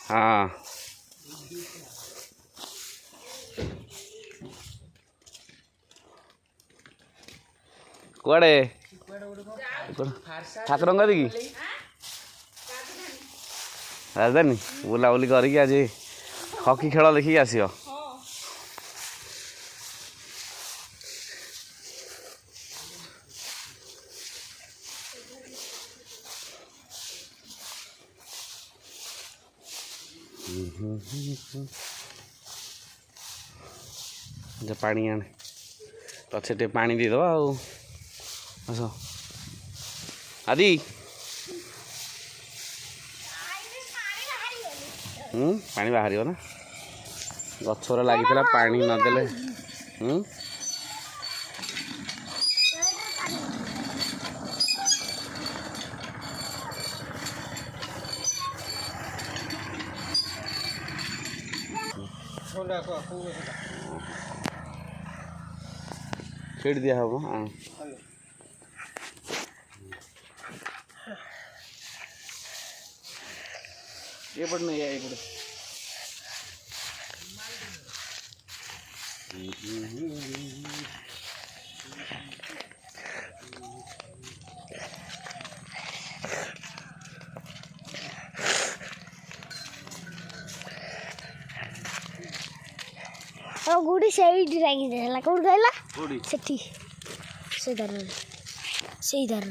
हाँ कुआड़े ठाकुर की राजधानी बुलाबुली करके आज हकी खेल देखिक आस पानी आने पचे पानी दीद आस आदि पानी बाहर ना गचर लगी पानी नदेले छेड़ दिया हम ये पड़ नहीं है पड़ गुड़ी से कौन कहला सेठी से धर से धर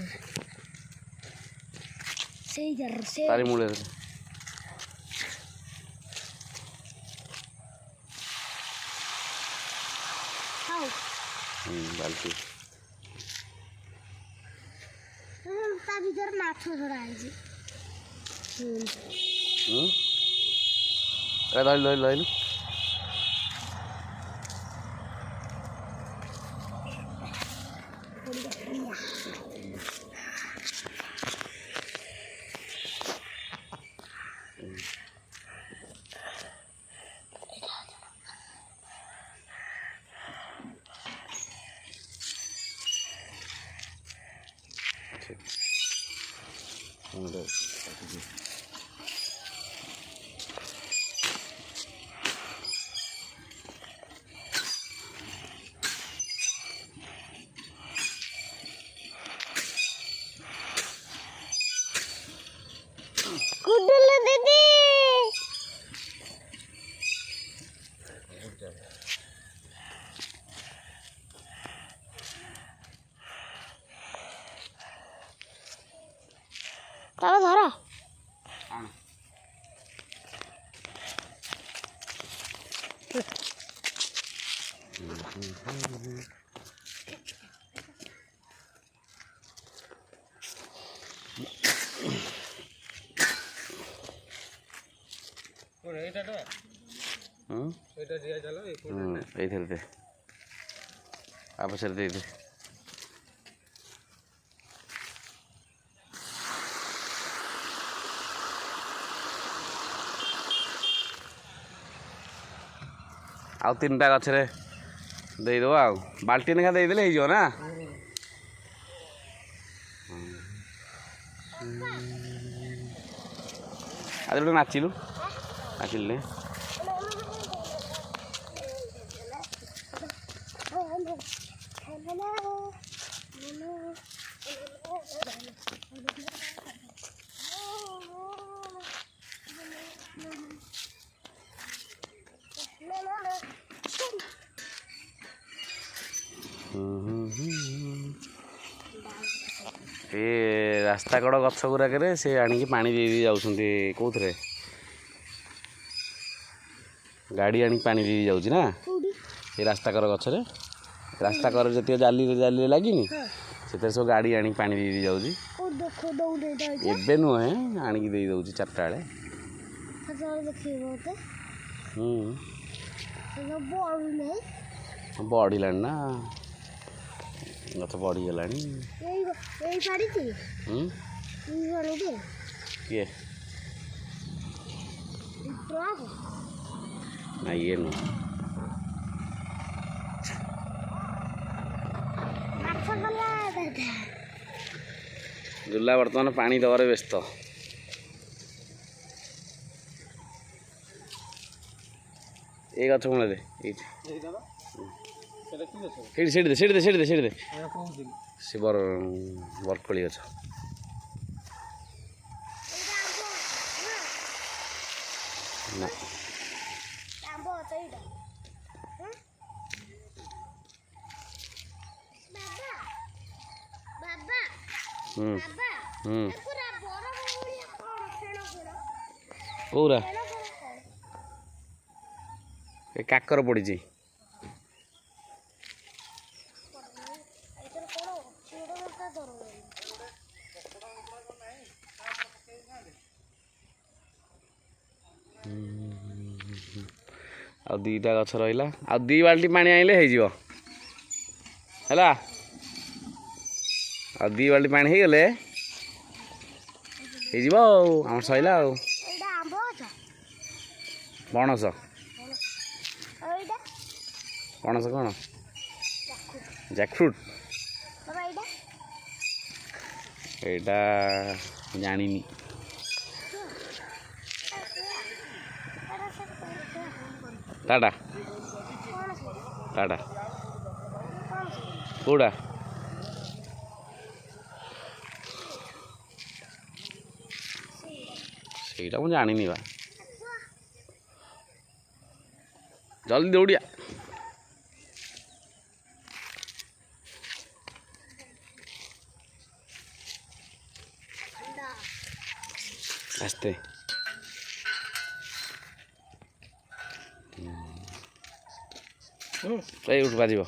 से धर से तारी मूले हां बाल्टी ता भीतर माछ छोड़ा है जी अरे लई लई लई गुड्डू दीदी तारा धरा दे आप सर दे आउ तीन टा गछ देदेव आ बाल्टी लेखा देदेले हो ना आज गोटे नाचिलु नाचिले ये रास्ता कड़ गछ गुराक से आणिकी पानी दे जाउछन्ती कोथरे गाड़ी आनी पानी दे जाउछि ना ये रास्ता कर गछरे रास्ता कर जति जाली जाली लागिनी से सब गाड़ी आनी पानी दे जाउछि एबे नुहे आणिकी दे दउछि चारटा बेले बढ़िलानी ना गछ बढ़ीगलानी किए ना ये नु दुला बर्तमान पानी दबार व्यस्त ଏ ଗଛ ମୂଳରେ ଏଇଠି ସେଇଠି ଦେ ସେ ବରକୋଳି ଗଛ। ନା ଆମ୍ବ ଗଛ ଏଇଟା। ବାବା ହୁଁ ବାବା ହୁଁ ପୁରା ବଡ଼ ଭଳିଆ କଣ ଫେଣ କୋଉରା କଣ ଏ କାକର ପଡ଼ିଛି। ଏଇଥିରେ କଣ ଅଛି ଗୋଟେ ମତେ ଧରୁନି। ଆଉ ଦୁଇଟା ଗଛ ରହିଲା ଆଉ 2 ବାଲ୍ଟି ପାଣି ଆଣିଲେ ହେଇଯିବ ହେଲା। ଆଉ 2 ବାଲ୍ଟି ପାଣି ହେଇଗଲେ ହେଇଯିବ ଆଉ ଆମର ସଇଲା ଆଉ। ଏଇଟା ଆମ୍ବ ଗଛ ପଣସ ଏଇଟା ପଣସ କ'ଣ ଜ୍ୟାକଫ୍ରୁଟ୍ ବାବା ଏଇଟା ଏଇଟା ଜାଣିନି। ଟାଟା ଟାଟା କୋଉଟା ସେଇଟା ମୁଁ ଜାଣିନି ବା। ଜଲ୍ଦି ଦୌଡ଼ିଆ। ଆସ୍ତେ ଏଇ ଉଠ ବାଜିବ।